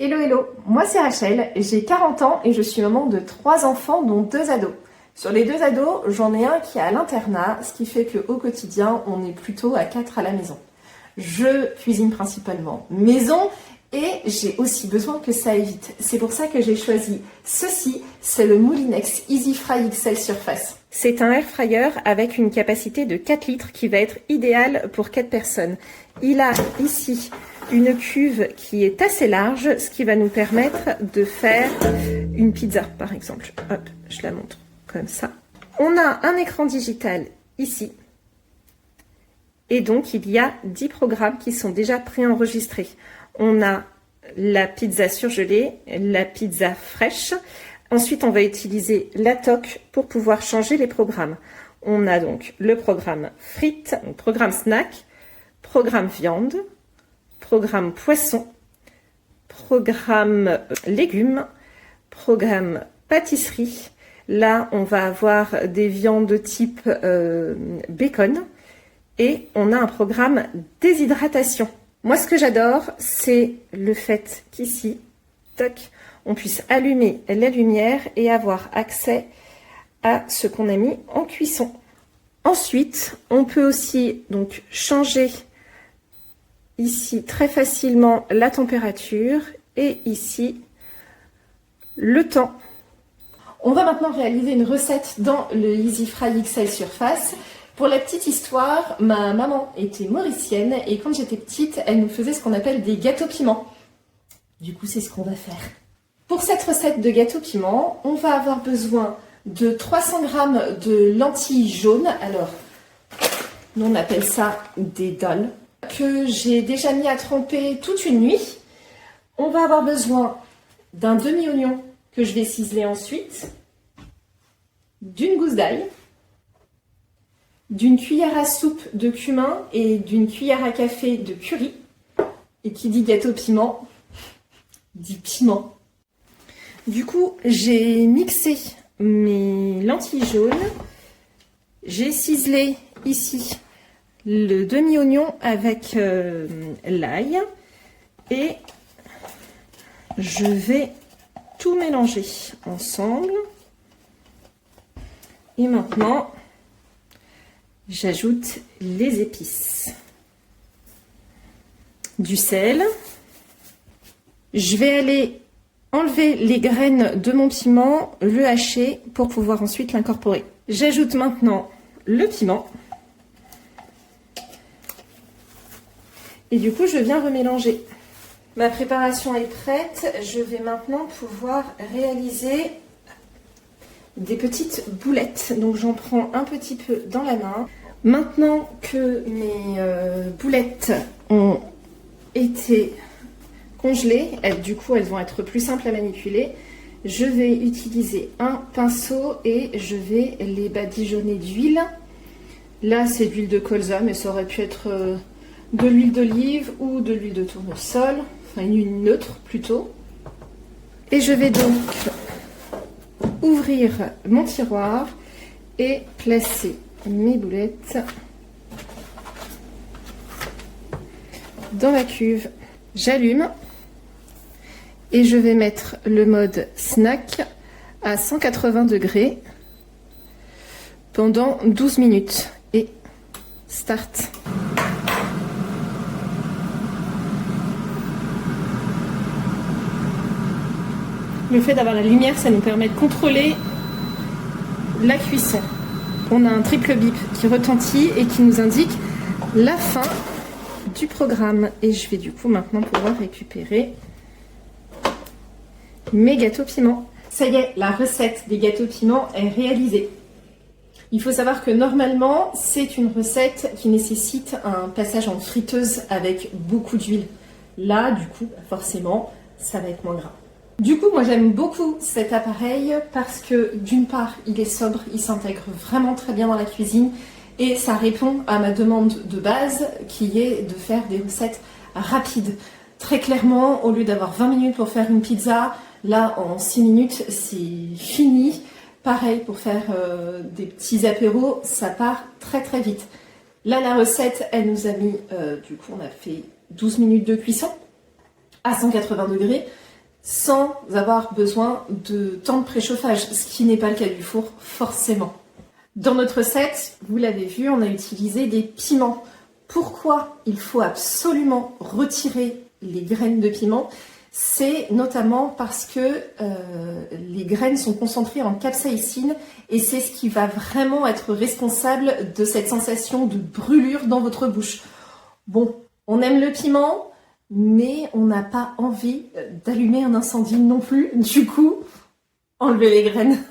Hello hello, moi c'est Rachel, j'ai 40 ans et je suis maman de 3 enfants dont 2 ados. Sur les 2 ados, j'en ai un qui est à l'internat, ce qui fait qu'au quotidien, on est plutôt à 4 à la maison. Je cuisine principalement maison et j'ai aussi besoin que ça aille vite. C'est pour ça que j'ai choisi ceci, c'est le Moulinex Easy Fry XL Surface. C'est un air fryer avec une capacité de 4 litres qui va être idéal pour 4 personnes. Il a ici une cuve qui est assez large, ce qui va nous permettre de faire une pizza par exemple. Hop, je la montre comme ça. On a un écran digital ici. Et donc, il y a 10 programmes qui sont déjà préenregistrés. On a la pizza surgelée, la pizza fraîche. Ensuite, on va utiliser la toque pour pouvoir changer les programmes. On a donc le programme frites, programme snack, programme viande, programme poisson, programme légumes, programme pâtisserie. Là, on va avoir des viandes type bacon. Et on a un programme déshydratation. Moi, ce que j'adore, c'est le fait qu'ici, toc, on puisse allumer la lumière et avoir accès à ce qu'on a mis en cuisson. Ensuite, on peut aussi donc changer ici très facilement la température et ici le temps. On va maintenant réaliser une recette dans le Easy Fry XL Surface. Pour la petite histoire, ma maman était mauricienne et quand j'étais petite, elle nous faisait ce qu'on appelle des gâteaux piments. Du coup, c'est ce qu'on va faire. Pour cette recette de gâteaux piments, on va avoir besoin de 300 g de lentilles jaunes. Alors, nous on appelle ça des dolles, que j'ai déjà mis à tremper toute une nuit. On va avoir besoin d'un demi-oignon que je vais ciseler ensuite, d'une gousse d'ail, d'une cuillère à soupe de cumin et d'une cuillère à café de curry. Et qui dit gâteau piment, dit piment. Du coup, j'ai mixé mes lentilles jaunes. J'ai ciselé ici le demi-oignon avec l'ail. Et je vais tout mélanger ensemble. Et maintenant, j'ajoute les épices, du sel. Je vais aller enlever les graines de mon piment, le hacher pour pouvoir ensuite l'incorporer. J'ajoute maintenant le piment. Et du coup, je viens remélanger. Ma préparation est prête. Je vais maintenant pouvoir réaliser des petites boulettes. Donc j'en prends un petit peu dans la main. Maintenant que mes boulettes ont été congelées, du coup elles vont être plus simples à manipuler, je vais utiliser un pinceau et je vais les badigeonner d'huile. Là c'est d'huile de colza, mais ça aurait pu être de l'huile d'olive ou de l'huile de tournesol, enfin une huile neutre plutôt. Et je vais donc ouvrir mon tiroir et placer mes boulettes dans la cuve. J'allume et je vais mettre le mode snack à 180 degrés pendant 12 minutes et start. Le fait d'avoir la lumière, ça nous permet de contrôler la cuisson. On a un triple bip qui retentit et qui nous indique la fin du programme. Et je vais du coup maintenant pouvoir récupérer mes gâteaux piments. Ça y est, la recette des gâteaux piments est réalisée. Il faut savoir que normalement, c'est une recette qui nécessite un passage en friteuse avec beaucoup d'huile. Là, du coup, forcément, ça va être moins gras. Du coup, moi j'aime beaucoup cet appareil parce que d'une part, il est sobre, il s'intègre vraiment très bien dans la cuisine et ça répond à ma demande de base qui est de faire des recettes rapides. Très clairement, au lieu d'avoir 20 minutes pour faire une pizza, là en 6 minutes c'est fini. Pareil pour faire des petits apéros, ça part très très vite. Là la recette, elle nous a mis, du coup on a fait 12 minutes de cuisson à 180 degrés. sans avoir besoin de temps de préchauffage, ce qui n'est pas le cas du four, forcément. Dans notre recette, vous l'avez vu, on a utilisé des piments. Pourquoi il faut absolument retirer les graines de piment? C'est notamment parce que les graines sont concentrées en capsaïcine et c'est ce qui va vraiment être responsable de cette sensation de brûlure dans votre bouche. Bon, on aime le piment, mais on n'a pas envie d'allumer un incendie non plus. Du coup, enlevez les graines.